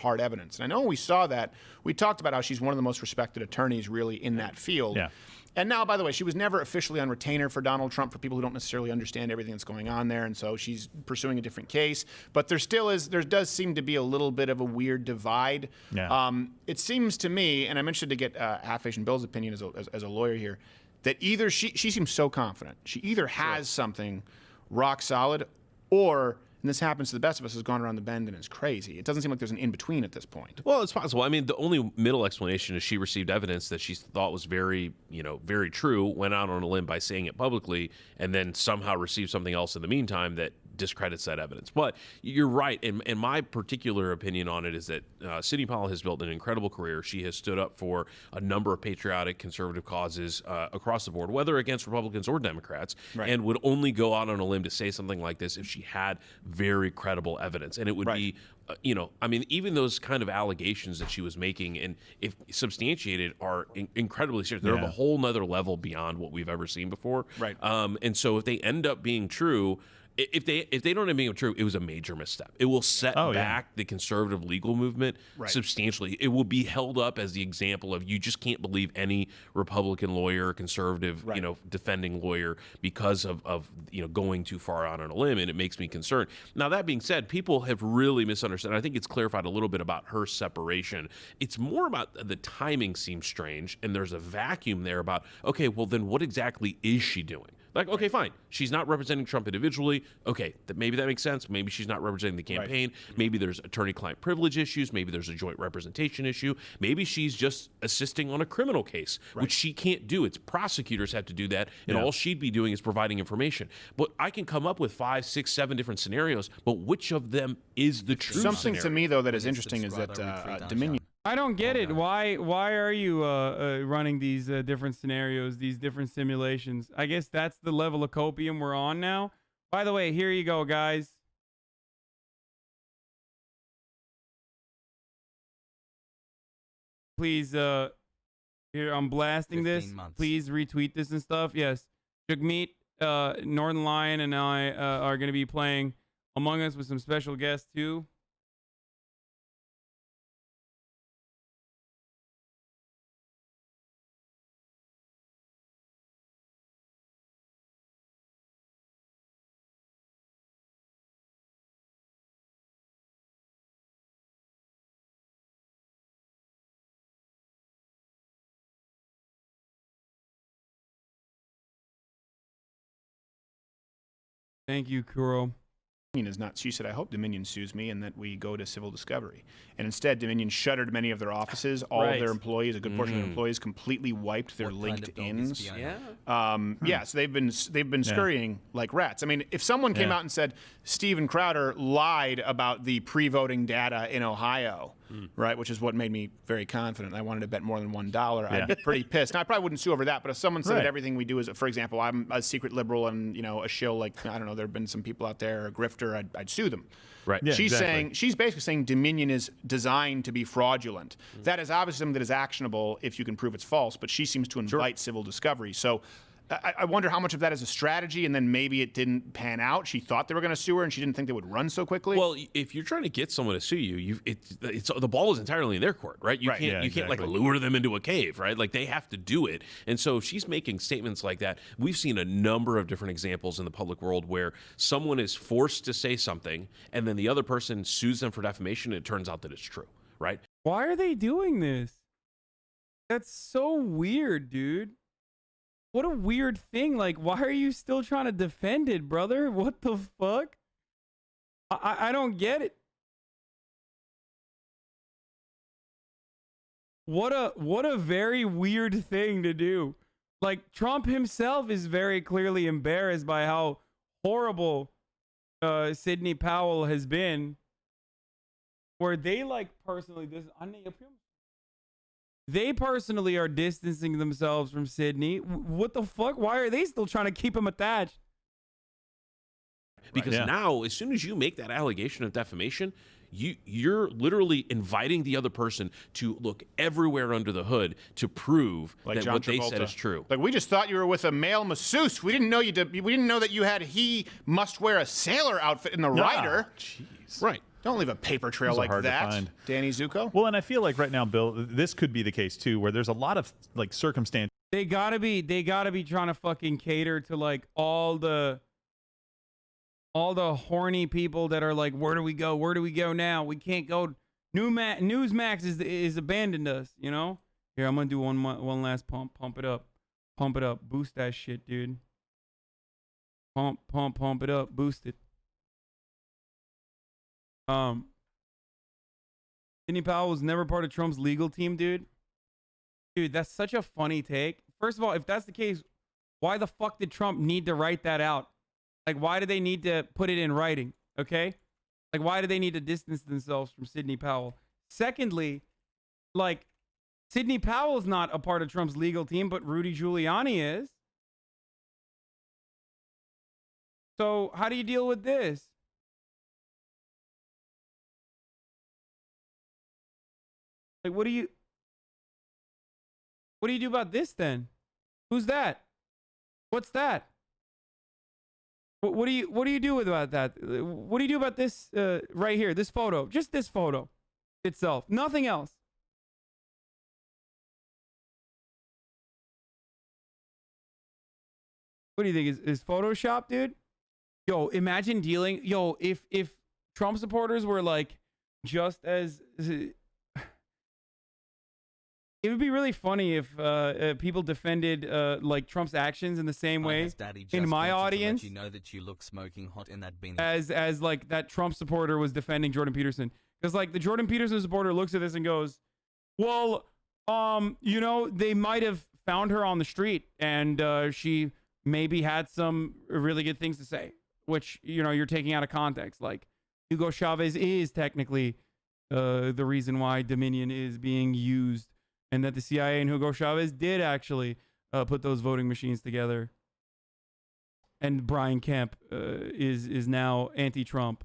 hard evidence. And I know we saw that. We talked about how she's one of the most respected attorneys really in that field. Yeah. And now, by the way, she was never officially on retainer for Donald Trump, for people who don't necessarily understand everything that's going on there. And so she's pursuing a different case. But there does seem to be a little bit of a weird divide. Yeah. It seems to me, and I'm interested to get Hafesh and Bill's opinion as a lawyer here, that either she seems so confident. She either has something rock solid, or, and this happens to the best of us, has gone around the bend and is crazy. It doesn't seem like there's an in-between at this point. Well, it's possible. I mean, the only middle explanation is she received evidence that she thought was very true, went out on a limb by saying it publicly, and then somehow received something else in the meantime that discredits that evidence. But you're right. And my particular opinion on it is that Sidney Powell has built an incredible career. She has stood up for a number of patriotic conservative causes across the board, whether against Republicans or Democrats, and would only go out on a limb to say something like this if she had very credible evidence. And it would be, I mean, even those kind of allegations that she was making, and if substantiated, are incredibly serious. They're of a whole nother level beyond what we've ever seen before. Right. And so if they end up being true, if they don't end up being true, it was a major misstep. It will set back the conservative legal movement substantially. It will be held up as the example of, you just can't believe any Republican lawyer, conservative, defending lawyer, because of going too far out on a limb, and it makes me concerned. Now, that being said, people have really misunderstood. I think it's clarified a little bit about her separation. It's more about the timing seems strange, and there's a vacuum there about, okay, well then what exactly is she doing? Like, okay, fine. She's not representing Trump individually. Okay, maybe that makes sense. Maybe she's not representing the campaign. Maybe there's attorney-client privilege issues. Maybe there's a joint representation issue. Maybe she's just assisting on a criminal case, which she can't do. It's prosecutors have to do that, and all she'd be doing is providing information. But I can come up with 5, 6, 7 different scenarios, but which of them is the true Something scenario? to me, though, that is interesting is that Dominion... I don't get it. Why are you running these different scenarios, these different simulations? I guess that's the level of copium we're on now. By the way, here you go, guys. Please, here, I'm blasting this. Please retweet this and stuff. Yes. Jagmeet, Northern Lion, and I are going to be playing Among Us with some special guests, too. Thank you, Kuro. Is not. She said, I hope Dominion sues me and that we go to civil discovery. And instead, Dominion shuttered many of their offices. All of their employees, a good portion of their employees, completely wiped their LinkedIns. So they've been scurrying like rats. I mean, if someone came out and said Steven Crowder lied about the pre-voting data in Ohio, right, which is what made me very confident. I wanted to bet more than $1. I'd be pretty pissed. Now, I probably wouldn't sue over that, but if someone said that everything we do is, for example, I'm a secret liberal and a shill, like, I don't know, there have been some people out there, a grifter, I'd sue them. Right. Yeah, She's basically saying Dominion is designed to be fraudulent. That is obviously something that is actionable if you can prove it's false, but she seems to invite civil discovery. So I wonder how much of that is a strategy, and then maybe it didn't pan out. She thought they were going to sue her, and she didn't think they would run so quickly. Well, if you're trying to get someone to sue you, it's the ball is entirely in their court, right? You can't like lure them into a cave, right? Like, they have to do it. And so if she's making statements like that, we've seen a number of different examples in the public world where someone is forced to say something, and then the other person sues them for defamation, and it turns out that it's true, right? Why are they doing this? That's so weird, dude. What a weird thing. Like, why are you still trying to defend it, brother? What the fuck? I don't get it. What a very weird thing to do. Like, Trump himself is very clearly embarrassed by how horrible Sidney Powell has been. Where they, like, personally, they personally are distancing themselves from Sidney. What the fuck? Why are they still trying to keep him attached? Because now, as soon as you make that allegation of defamation, you're literally inviting the other person to look everywhere under the hood to prove that what they said is true. Like, we just thought you were with a male masseuse. We didn't know that you had he must wear a sailor outfit in the rider. Jeez. Right. Don't leave a paper trail like that, Danny Zuko. Well, and I feel like right now, Bill, this could be the case too, where there's a lot of like circumstance. They gotta be trying to fucking cater to like all the horny people that are like, where do we go? Where do we go now? We can't go. Newsmax is abandoned us, you know? Here, I'm gonna do one last pump. Pump it up. Pump it up. Boost that shit, dude. Pump it up. Boost it. Sidney Powell was never part of Trump's legal team, dude. Dude, that's such a funny take. First of all, if that's the case, why the fuck did Trump need to write that out? Like, why do they need to put it in writing? Okay? Like, why do they need to distance themselves from Sidney Powell? Secondly, like, Sidney Powell's not a part of Trump's legal team, but Rudy Giuliani is. So, how do you deal with this? Like, what do you do about this then? Who's that? What's that? What do you do about that? What do you do about this right here? This photo, just this photo itself, nothing else. What do you think is Photoshop, dude? Yo, imagine dealing. Yo, if Trump supporters were like just as. It would be really funny if people defended like Trump's actions in the same way in my audience. You know that you look smoking hot in that beanie. As like that Trump supporter was defending Jordan Peterson, because like the Jordan Peterson supporter looks at this and goes, "Well, you know, they might have found her on the street and she maybe had some really good things to say, which you know you're taking out of context. Like Hugo Chavez is technically the reason why Dominion is being used." And that the CIA and Hugo Chavez did actually put those voting machines together. And Brian Kemp is now anti-Trump.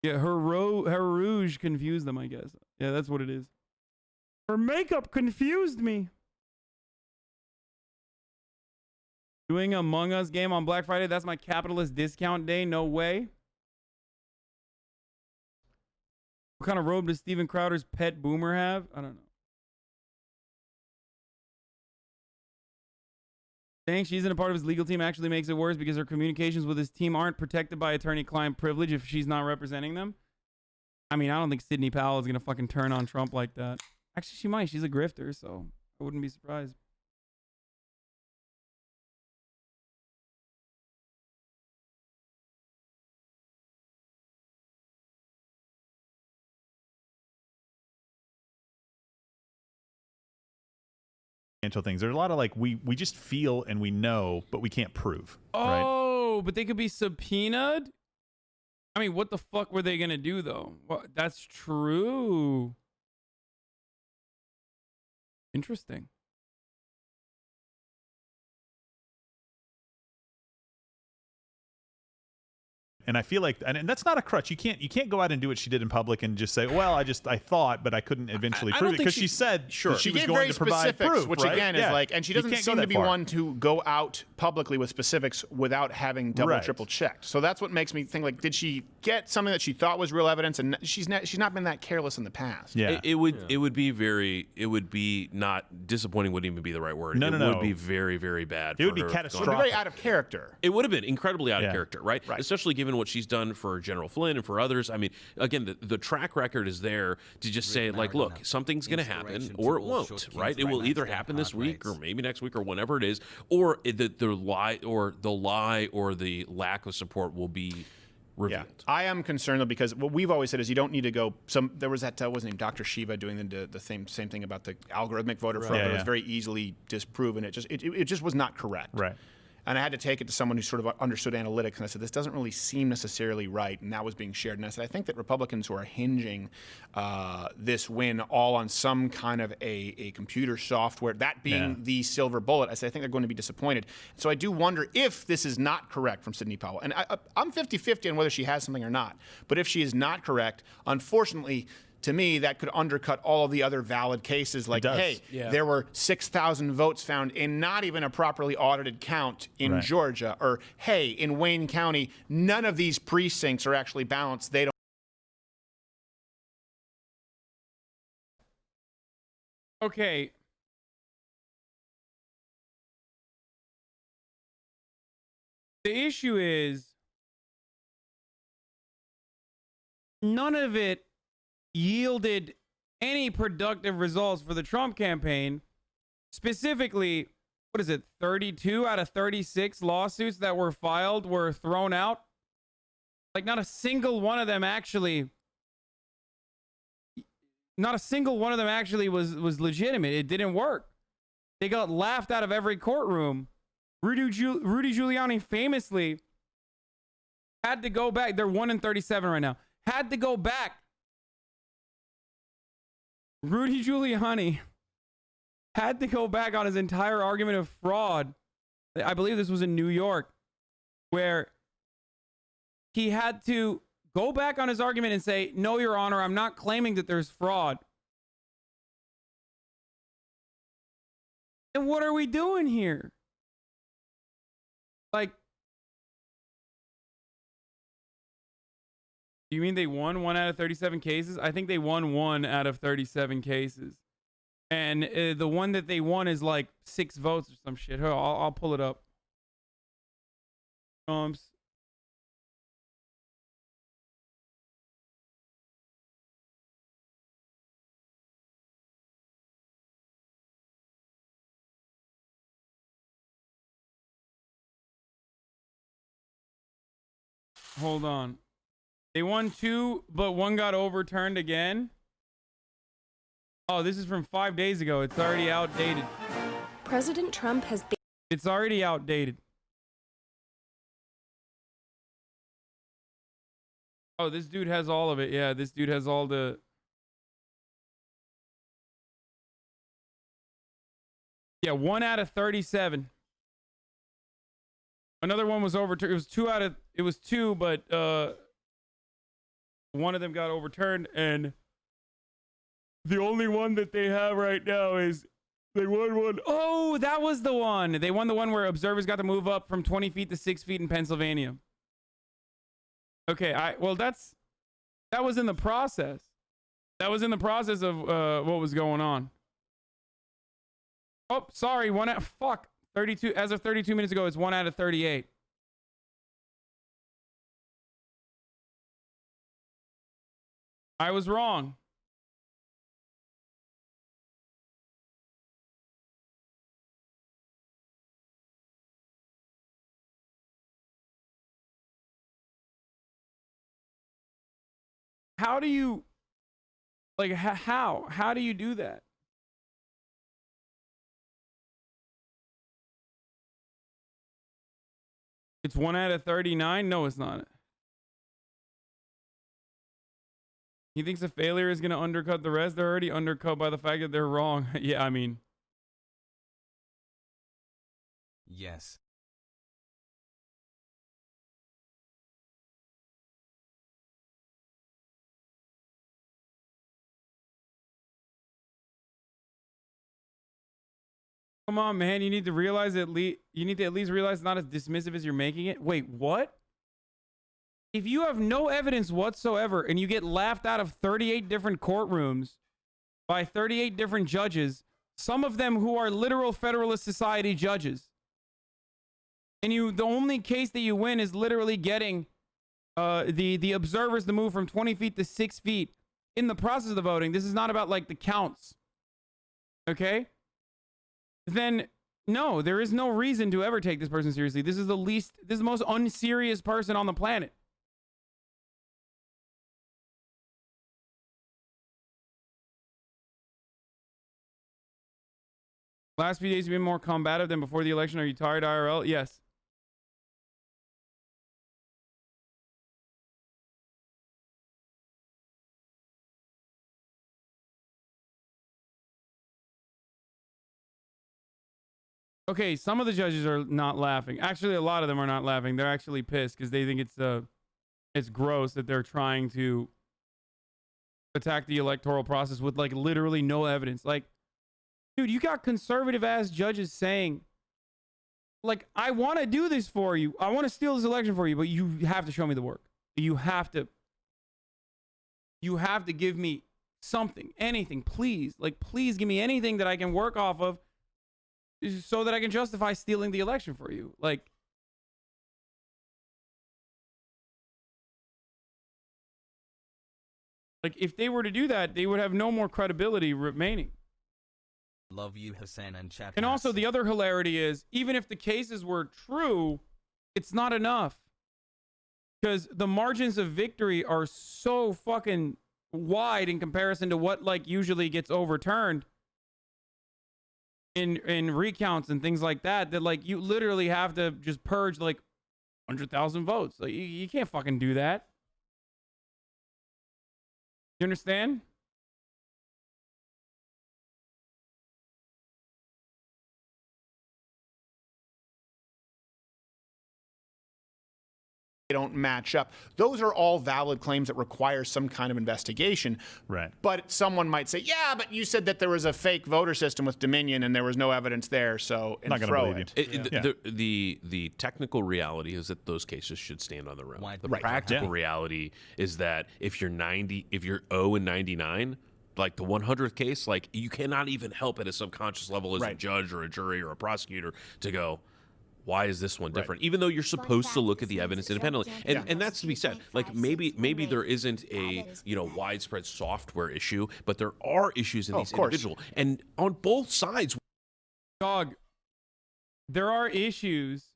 Yeah, her rouge confused them, I guess. Yeah, that's what it is. Her makeup confused me. Doing Among Us game on Black Friday, that's my capitalist discount day? No way. What kind of robe does Steven Crowder's pet boomer have? I don't know. Saying she isn't a part of his legal team actually makes it worse because her communications with his team aren't protected by attorney-client privilege if she's not representing them. I mean, I don't think Sidney Powell is going to fucking turn on Trump like that. Actually, she might. She's a grifter, so I wouldn't be surprised. Things. There's a lot of like we just feel and we know, but we can't prove. Oh, right? But they could be subpoenaed? I mean, what the fuck were they gonna do though? Well, that's true. Interesting. And I feel like, and that's not a crutch. You can't go out and do what she did in public and just say, well, I thought, but I couldn't eventually prove it, because she said sure she was gave going very to provide specifics, proof, which right? again is like, and she doesn't seem to be far. one to go out publicly with specifics without having double, triple checked. So that's what makes me think, like, did she get something that she thought was real evidence, and she's not been that careless in the past? Yeah, it would be not disappointing. Wouldn't even be the right word. No. It would be very, very bad. It would be It catastrophic. would be very out of character. It would have been incredibly out of character, right? Especially given what she's done for General Flynn and for others. I mean, again, the track record is there to just say, like, look, something's going to happen or it won't, right? It will either happen this week or maybe next week or whenever it is, or the lie or the lack of support will be revealed. Yeah. I am concerned though, because what we've always said is you don't need to go. There was that was named Dr. Shiva doing the same thing about the algorithmic voter fraud, but it was very easily disproven. It just was not correct. Right. And I had to take it to someone who sort of understood analytics, and I said, this doesn't really seem necessarily right, and that was being shared. And I said, I think that Republicans who are hinging this win all on some kind of a computer software, that being the silver bullet, I said, I think they're going to be disappointed. So I do wonder if this is not correct from Sidney Powell. And I'm 50-50 on whether she has something or not. But if she is not correct, unfortunately, to me, that could undercut all of the other valid cases. Like, hey, there were 6,000 votes found in not even a properly audited count in Georgia. Or, hey, in Wayne County, none of these precincts are actually balanced. They don't. Okay. The issue is none of it yielded any productive results for the Trump campaign. Specifically, what is it? 32 out of 36 lawsuits that were filed were thrown out. Like not a single one of them actually was legitimate. It didn't work. They got laughed out of every courtroom. Rudy Giuliani famously had to go back. They're 1 in 37 right now. Had to go back. Rudy Giuliani had to go back on his entire argument of fraud. I believe this was in New York, where he had to go back on his argument and say, no, Your Honor, I'm not claiming that there's fraud. And what are we doing here? Like, do you mean they won 1 out of 37 cases? I think they won 1 out of 37 cases. And the one that they won is like 6 votes or some shit. I'll pull it up. Hold on. They won 2, but 1 got overturned again. Oh, this is from 5 days ago. It's already outdated. President Trump has been... It's already outdated. Oh, this dude has all of it. Yeah, this dude has all the... Yeah, 1 out of 37. Another one was overturned. It was 2 out of... It was 2, but one of them got overturned, and the only one that they have right now is they won 1. Oh, that was the one. They won the one where observers got to move up from 20 feet to 6 feet in Pennsylvania. Okay, that was in the process. That was in the process of what was going on. Oh, sorry, 32 as of 32 minutes ago, it's 1 out of 38. I was wrong. How do you, like, how do you do that? It's 1 out of 39? No, it's not. He thinks a failure is going to undercut the rest. They're already undercut by the fact that they're wrong. Yeah, I mean. Yes. Come on, man. You need to realize at least realize it's not as dismissive as you're making it. Wait, what? If you have no evidence whatsoever and you get laughed out of 38 different courtrooms by 38 different judges, some of them who are literal Federalist Society judges, and the only case that you win is literally getting the observers to move from 20 feet to 6 feet in the process of the voting. This is not about like the counts. Okay? Then no, there is no reason to ever take this person seriously. This is the most unserious person on the planet. Last few days have been more combative than before the election. Are you tired, IRL? Yes. Okay, some of the judges are not laughing. Actually, a lot of them are not laughing. They're actually pissed because they think it's gross that they're trying to attack the electoral process with like literally no evidence. Like, dude, you got conservative ass judges saying, like, I want to do this for you. I want to steal this election for you, but you have to show me the work. You have to give me something, anything, please. Like, please give me anything that I can work off of so that I can justify stealing the election for you. Like, if they were to do that, they would have no more credibility remaining. Love you, Hassan and chat. And also, the other hilarity is, even if the cases were true, it's not enough. Because the margins of victory are so fucking wide in comparison to what, like, usually gets overturned in recounts and things like that, that, like, you literally have to just purge, like, 100,000 votes. Like, you can't fucking do that. You understand? They don't match up. Those are all valid claims that require some kind of investigation. Right. But someone might say, yeah, but you said that there was a fake voter system with Dominion and there was no evidence there, so not going to believe you. The technical reality is that those cases should stand on their own. The practical reality is that if you're 0 and 99, like the 100th case, like you cannot even help at a subconscious level as a judge or a jury or a prosecutor to go, why is this one different? Even though you're supposed to look at the evidence independently. And that's to be said. Like maybe there isn't a widespread software issue, but there are issues in these individual. And on both sides. Dog, there are issues,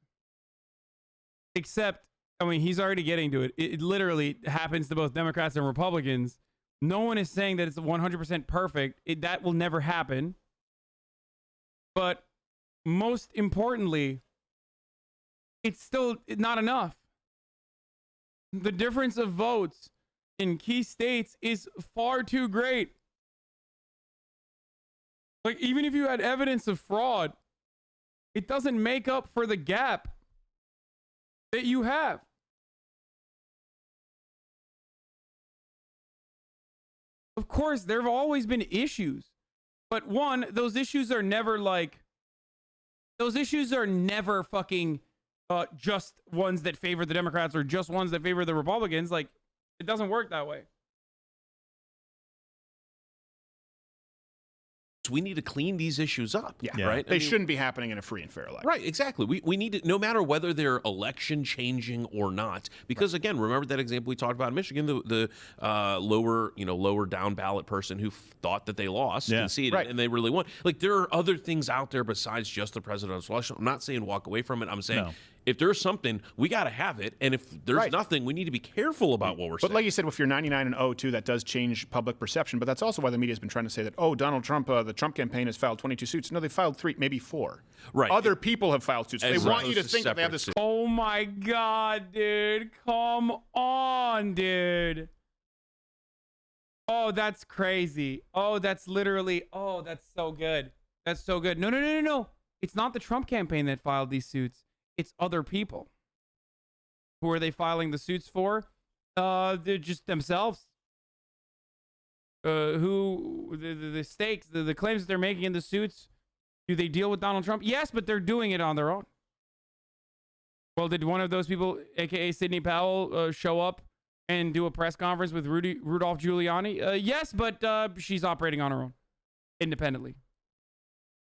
except, I mean, he's already getting to it. It literally happens to both Democrats and Republicans. No one is saying that it's 100% perfect. That will never happen. But most importantly, it's still not enough. The difference of votes in key states is far too great. Like, even if you had evidence of fraud, it doesn't make up for the gap that you have. Of course, there have always been issues. But one, those issues are never fucking just ones that favor the Democrats or just ones that favor the Republicans. Like, it doesn't work that way. We need to clean these issues up, right? They shouldn't be happening in a free and fair election. Right, exactly. We need to, no matter whether they're election changing or not, because again, remember that example we talked about in Michigan, the lower down ballot person who thought that they lost, conceded, and they really won. Like, there are other things out there besides just the presidential election. I'm not saying walk away from it. I'm saying if there's something, we got to have it. And if there's nothing, we need to be careful about what we're saying. But like you said, if you're 99 and 0 too, that does change public perception. But that's also why the media has been trying to say that, Donald Trump, the Trump campaign has filed 22 suits. No, they filed 3, maybe 4. Right. Other people have filed suits. They want you to think that they have this. Oh my God, dude. Come on, dude. Oh, that's crazy. Oh, that's literally, that's so good. That's so good. No. It's not the Trump campaign that filed these suits. It's other people. Who are they filing the suits for? They're just themselves. The stakes, the claims that they're making in the suits, do they deal with Donald Trump? Yes, but they're doing it on their own. Well, did one of those people, aka Sidney Powell, show up and do a press conference with Rudolph Giuliani? Yes, but she's operating on her own, independently.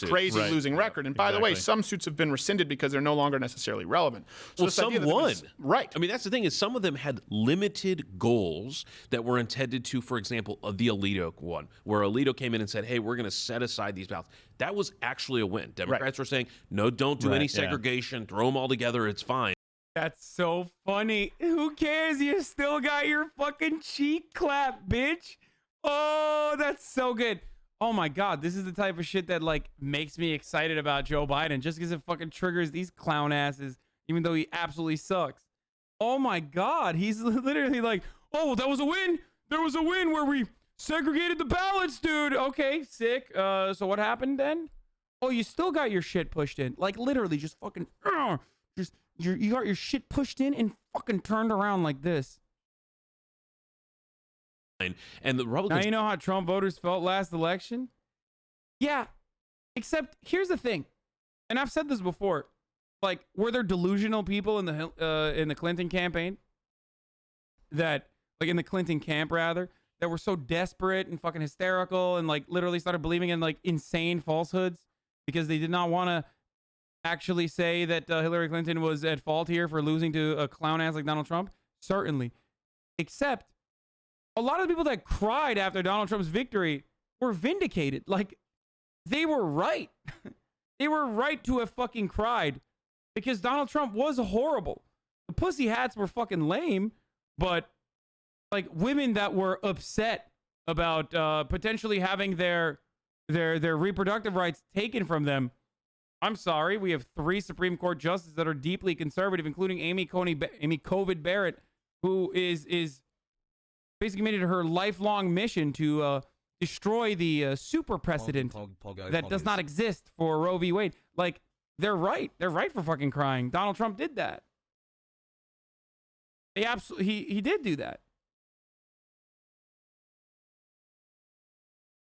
Crazy losing record. And by the way, some suits have been rescinded because they're no longer necessarily relevant. So some won. Right. I mean, that's the thing, is some of them had limited goals that were intended to, for example, the Alito one, where Alito came in and said, hey, we're going to set aside these ballots. That was actually a win. Democrats were saying, no, don't do any segregation. Throw them all together. It's fine. That's so funny. Who cares? You still got your fucking cheek clap, bitch. Oh, that's so good. Oh my God, this is the type of shit that like makes me excited about Joe Biden, just because it fucking triggers these clown asses, even though he absolutely sucks. Oh my God, he's literally like, oh, that was a win. There was a win where we segregated the ballots, dude. Okay, sick. So what happened then? Oh, you still got your shit pushed in. Like literally just fucking, you got your shit pushed in and fucking turned around like this. And the Republicans. Now you know how Trump voters felt last election? Yeah. Except here's the thing. And I've said this before. Like, were there delusional people in the Clinton campaign? That, like, in the Clinton camp, rather, that were so desperate and fucking hysterical and, like, literally started believing in, like, insane falsehoods because they did not want to actually say that Hillary Clinton was at fault here for losing to a clown ass like Donald Trump? Certainly. Except a lot of the people that cried after Donald Trump's victory were vindicated. Like, they were right. They were right to have fucking cried because Donald Trump was horrible. The pussy hats were fucking lame, but like women that were upset about potentially having their reproductive rights taken from them. I'm sorry, we have 3 Supreme Court justices that are deeply conservative, including Amy Covid Barrett, who is basically made it her lifelong mission to destroy the super precedent that does not exist for Roe v. Wade. Like, they're right. They're right for fucking crying. Donald Trump did that. He did do that.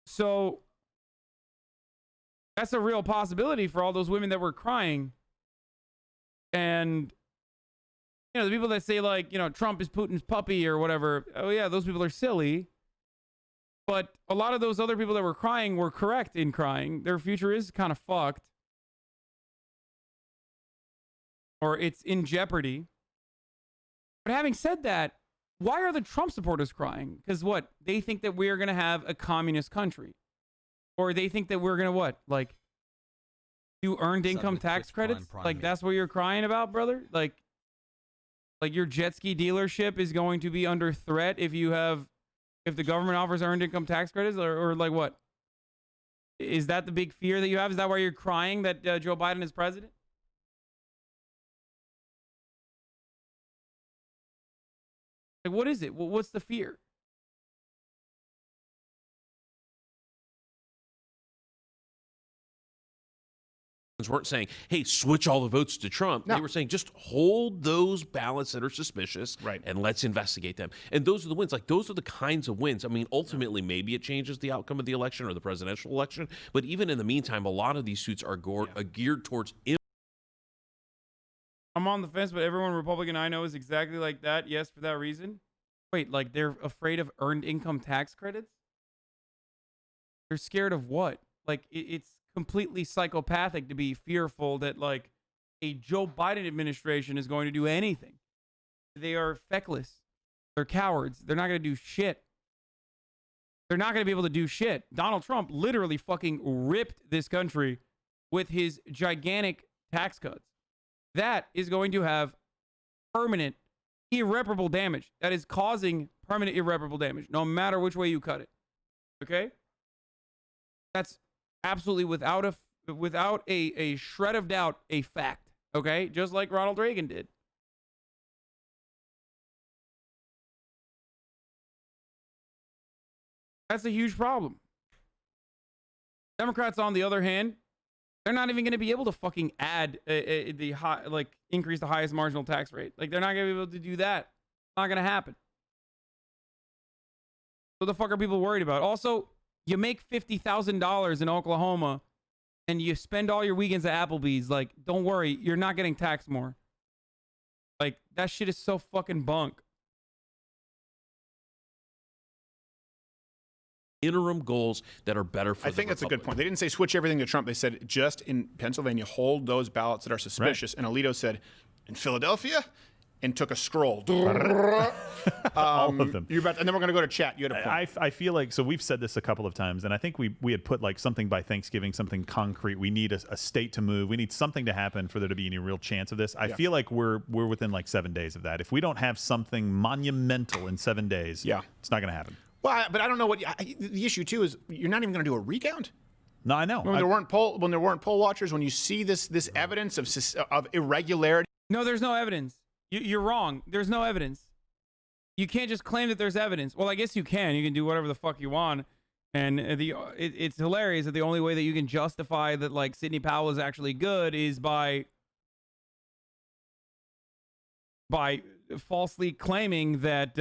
So that's a real possibility for all those women that were crying. And, you know, the people that say, like, you know, Trump is Putin's puppy or whatever. Oh, yeah, those people are silly. But a lot of those other people that were crying were correct in crying. Their future is kind of fucked. Or it's in jeopardy. But having said that, why are the Trump supporters crying? Because what? They think that we're going to have a communist country. Or they think that we're going to what? Like, do earned income tax credits? Like, that's what you're crying about, brother? Like your jet ski dealership is going to be under threat if the government offers earned income tax credits? Or like what? Is that the big fear that you have? Is that why you're crying that Joe Biden is president? Like, what is it? What's the fear? Weren't saying, hey, switch all the votes to Trump. No. They were saying, just hold those ballots that are suspicious, right, and let's investigate them. And those are the wins. Like, those are the kinds of wins. I mean, ultimately, maybe it changes the outcome of the election or the presidential election. But even in the meantime, a lot of these suits are geared towards. I'm on the fence, but everyone Republican I know is exactly like that. Yes, for that reason. Wait, like they're afraid of earned income tax credits? They're scared of what? Like, it's completely psychopathic to be fearful that, like, a Joe Biden administration is going to do anything. They are feckless. They're cowards. They're not going to do shit. They're not going to be able to do shit. Donald Trump literally fucking ripped this country with his gigantic tax cuts. That is going to have permanent, irreparable damage. That is causing permanent, irreparable damage, no matter which way you cut it. Okay? That's absolutely without a shred of doubt a fact. Okay? Just like Ronald Reagan did. That's a huge problem. Democrats, on the other hand, they're not even going to be able to fucking add increase the highest marginal tax rate. Like, they're not going to be able to do that. It's not going to happen. What the fuck are people worried about? Also, you make $50,000 in Oklahoma and you spend all your weekends at Applebee's. Like, don't worry, you're not getting taxed more. Like, that shit is so fucking bunk. Interim goals that are better for I think that's a good point. They didn't say switch everything to Trump. They said just in Pennsylvania, hold those ballots that are suspicious. Right. And Alito said, in Philadelphia, and took a scroll. All of them. And then we're going to go to chat. You had a point. I feel like, so we've said this a couple of times, and I think we had put like something by Thanksgiving, something concrete. We need a state to move. We need something to happen for there to be any real chance of this. I feel like we're within like 7 days of that. If we don't have something monumental in 7 days, it's not going to happen. Well, but I don't know what the issue too is. You're not even going to do a recount. No, I know. When there weren't poll watchers, when you see this evidence of irregularity. No, there's no evidence. You're wrong. There's no evidence. You can't just claim that there's evidence. Well, I guess you can. You can do whatever the fuck you want. And it's hilarious that the only way that you can justify that, like, Sidney Powell is actually good is by falsely claiming that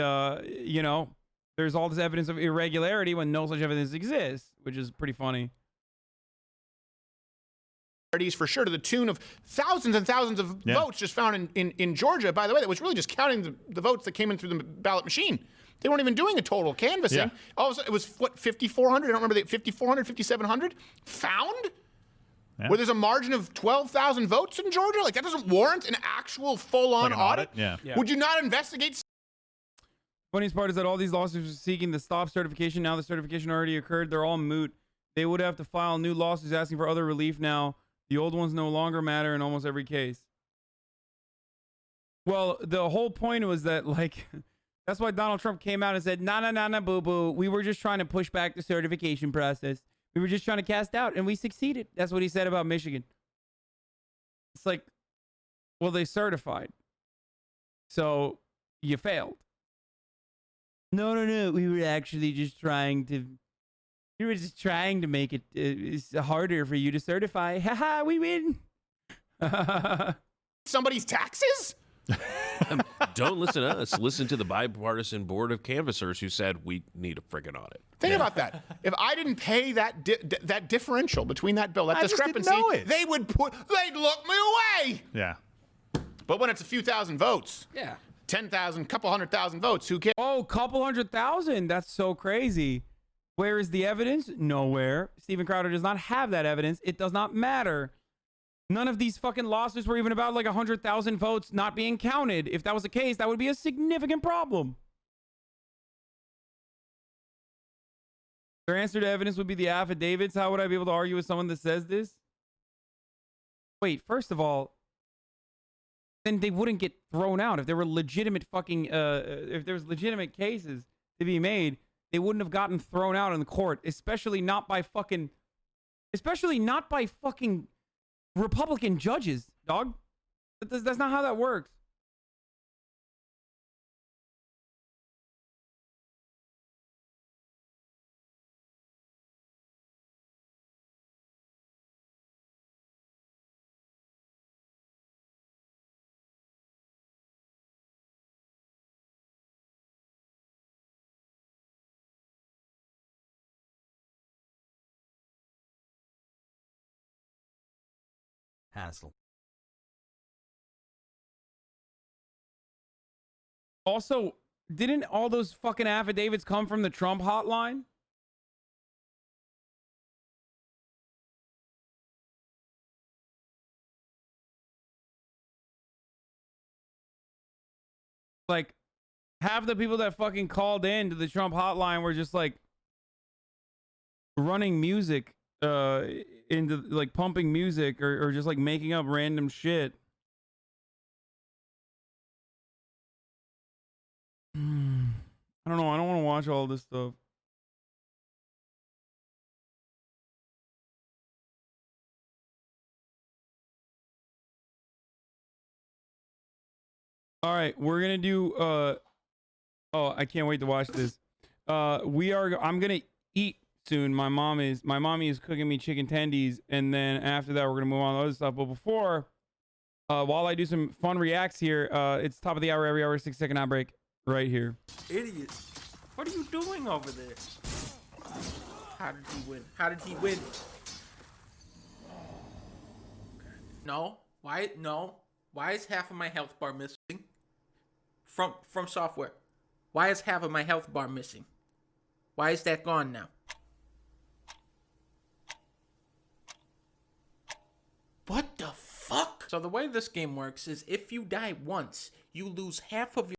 there's all this evidence of irregularity when no such evidence exists, which is pretty funny. For sure, to the tune of thousands and thousands of votes just found in Georgia, by the way, that was really just counting the votes that came in through the ballot machine. They weren't even doing a total canvassing. Yeah. All of a sudden, it was, what, 5,400? I don't remember, 5,400, 5,700 found? Yeah. Where there's a margin of 12,000 votes in Georgia? Like, that doesn't warrant an actual full-on audit? Yeah. Would you not investigate? Funniest part is that all these lawsuits are seeking the stop certification. Now the certification already occurred. They're all moot. They would have to file new lawsuits asking for other relief now. The old ones no longer matter in almost every case. Well, the whole point was that, like, that's why Donald Trump came out and said, nah, boo-boo. We were just trying to push back the certification process. We were just trying to cast doubt, and we succeeded. That's what he said about Michigan. It's like, well, they certified. So you failed. No. We were actually just trying to... We were just trying to make it it's harder for you to certify. Haha, we win. Somebody's taxes? Don't listen to us. Listen to the bipartisan board of canvassers who said we need a friggin' audit. Think about that. If I didn't pay that that differential between that bill, that I discrepancy, just didn't know it. they'd look me away. Yeah. But when it's a few thousand votes, 10,000, couple 100,000 votes, who cares? Oh, couple 100,000. That's so crazy. Where is the evidence? Nowhere. Steven Crowder does not have that evidence. It does not matter. None of these fucking lawsuits were even about like 100,000 votes not being counted. If that was the case, that would be a significant problem. Their answer to evidence would be the affidavits. How would I be able to argue with someone that says this? Wait, first of all, then they wouldn't get thrown out. If there were legitimate fucking, if there was legitimate cases to be made, they wouldn't have gotten thrown out in the court, especially not by fucking Republican judges, dog. That's not how that works. Hassle. Also, didn't all those fucking affidavits come from the Trump hotline? Like, half the people that fucking called in to the Trump hotline were just like running music into like pumping music or just like making up random shit. I don't know. I don't want to watch all this stuff. All right, we're gonna do oh, I can't wait to watch this. I'm gonna eat soon. My mommy is cooking me chicken tendies, and then after that we're gonna move on to other stuff. But before, while I do some fun reacts here, it's top of the hour, every hour, 6-second ad break right here. Idiot. What are you doing over there? How did he win? How did he win? No. Why? No. Why is half of my health bar missing? From software. Why is half of my health bar missing? Why is that gone now? What the fuck? So the way this game works is if you die once, you lose half of your